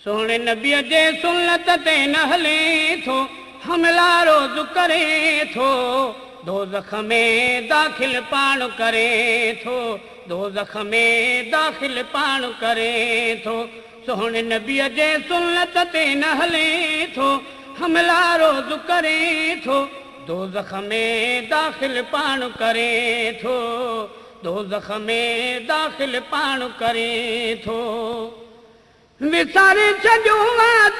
सोने नबीअ जे सुन्नत ते न हले थो, हमला रोज़ करे थो, दोज़ख में दाख़िल पाण करे थो, दोज़ख में दाख़िल पाण करे थो। सोने नबीअ जे सुन्नत ते न हले थो, हमला रोज़ करे थो, दोज़ख में दाख़िल पाण करे थो, दोज़ख में दाख़िल पाण करे थो। विसारे छॾियो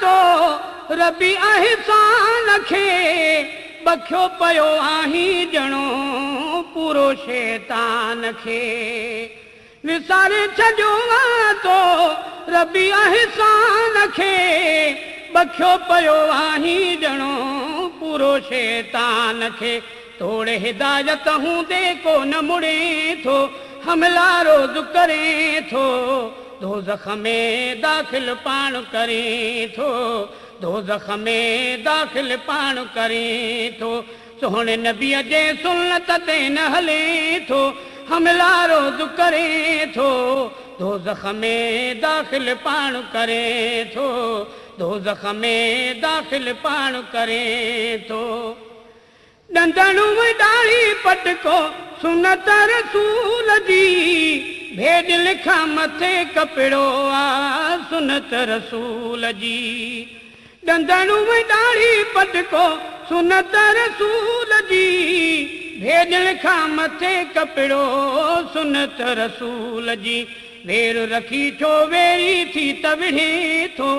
तो रबी अहसान खे, बखियो पियो आहीं ॼणो पूरो शैतान खे। विसारे छॾियो तो रबी अहसान खे, बखियो पियो आहीं ॼणो पूरो शैतान खे। तोड़े हिदायत हूंदे को न मुड़े थो, हमला रोज़ करे थो, दोज़ख में दाख़िल पाण करे थो, दोज़ख में दाख़िल पाण करे थो। सोहणे नबीअ जे सुन्नत ते न हले थो, हमला रोज़ करे थो, दोज़ख में दाख़िल पाण करे थो, दोज़ख में दाख़िल पाण करे थो। ॾंदणु ॾाढ़ी पटको सुनत रसूल जी, भेड लिखा मथे कपिड़ो आ सुनत रसूल जी। ॾंदणु ॾाढ़ी पटको सुनत रसूल जी, भेड लिखा मथे कपिड़ो सुनत रसूल जी। वेर रखी छो वेरी थी त विढ़े थो,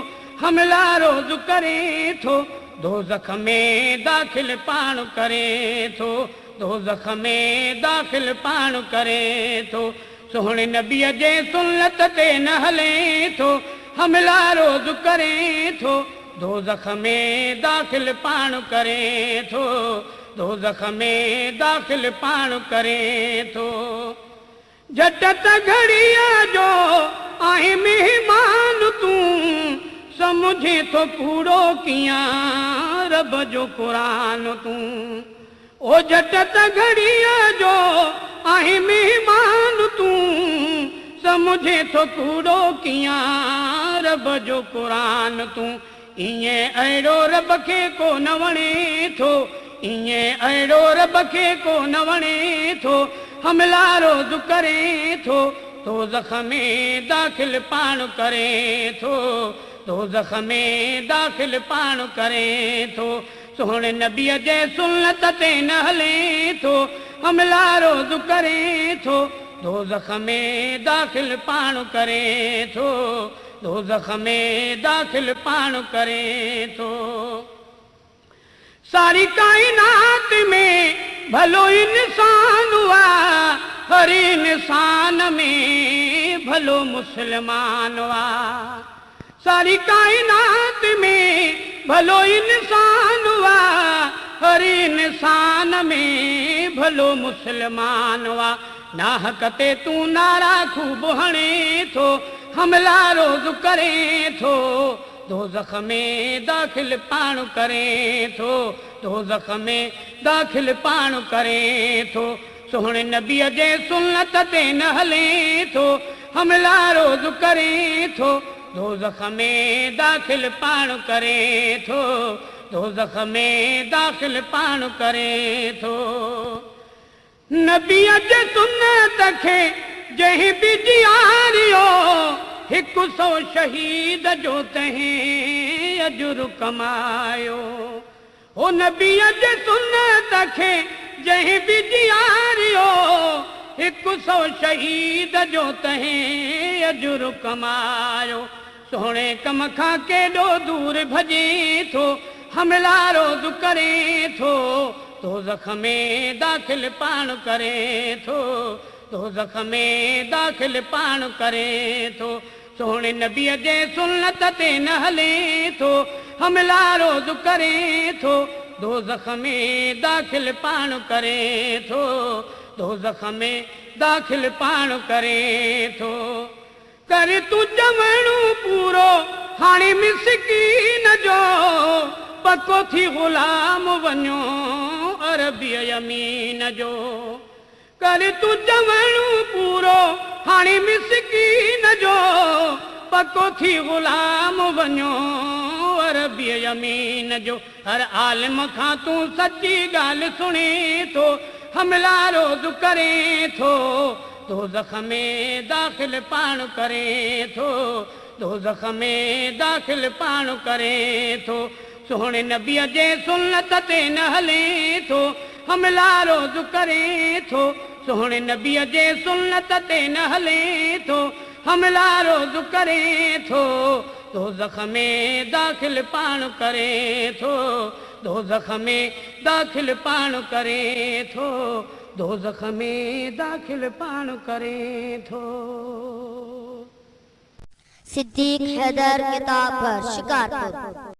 हमला रोज़ करे थो, दोज़ख में दाख़िल पाण करे थो, दोज़ख में दाख़िल पाण करे थो। सोहणे नबीअ जे सुन्नत ते न हले थो, हमला रोज़ करे थो, दोज़ख में दाख़िल पाण करे थो, दोज़ख में दाख़िल पाण करे थो। झट त घड़ीअ जो आहे महिमान तूं, समुझे तो कूड़ो कियां रब जो क़ुरान तूं। ओ झट त घड़ीअ जो आहे महिमान तूं, समुझे तो कूड़ो कियां रब जो क़ुरान तूं। ईअं अहिड़ो रब खे को न वणे थो, ईअं अहिड़ो रब खे को न वणे थो, हमला रोज़ करे थो, दोज़ख में दाख़िल पाण करे थो, दोज़ख में दाख़िल पाण करे थो। सोहणे नबीअ जे सुन्नत ते न हले थो, हमला रोज़ करे थो, दोज़ख में दाख़िल पाण करे थो, दोज़ख में दाख़िल पाण करे थो। सारी काइनात में भलो इंसान हुआ, हर इंसान में भलो मुसलमान हुआ। सारी काइनात में भलो इंसान हुआ, हर इंसान में भलो मुसलमान हुआ। नाहक ते तू नारा खूब हणे थो, हमला रोज़ करे थो, दोज़ख में दाख़िल पाण करे थो, दोज़ख में दाख़िल पाण करे थो। सोहणे नबीअ जे सुन्नत ते न हले थो, हमला रोज़ करे थो, दोज़ख में दाख़िल पाण करे थो, दोज़ख में दाख़िल पाण करे थो। नबीअ जे सुन्नत खे जंहिं बि जियारियो, 100 शहीद जो तंहिं अजुर कमायो। ओ नबीअ जे सुन्नत खे जंहिं बि जियारियो, 100 शहीद जो तंहिं अजुर कमायो। सोहणे कम खां केॾो दूर भॼे थो, हमला रोज़ करे थो, दोज़ख में दाख़िल पाण करे थो, दोज़ख में दाख़िल पाण करे थो। सोहणे नबीअ जे सुन्नत ते न हले थो, हमला रोज़ करे थो, दोज़ख में दाख़िल पाण करे थो, दोज़ख में दाख़िल पाण करे थो। कर तू ॼमणु पूरो हाणे मिसकीन जो, पको थी ग़ुलाम वञो अरबीअ यमीन जो। कर तू ॼमणु पूरो हाणे मिसकीन जो, पको थी ग़ुलाम वञो वञो अरबी यमीन जो हर आलिम खां तूं सची ॻाल्हि सुणे थो हमला रोज़ करे थो दोज़ख में दाख़िल पाण करे थो दोज़ख में दाख़िल पाण करे थो सोहणे नबीअ जे सुन्नत ते न हले थो हमला रोज़ करे थो सोहणे नबीअ जे सुन्नत ते न हले थो हमला रोज़ करे थो दोज़ख में दाख़िल पाण करे थो दोज़ख में दाख़िल पाण करे थो दोज़ख में दाख़िल पाण करे थो। सिद्दीक हैदर किताब पर शिकारपुर।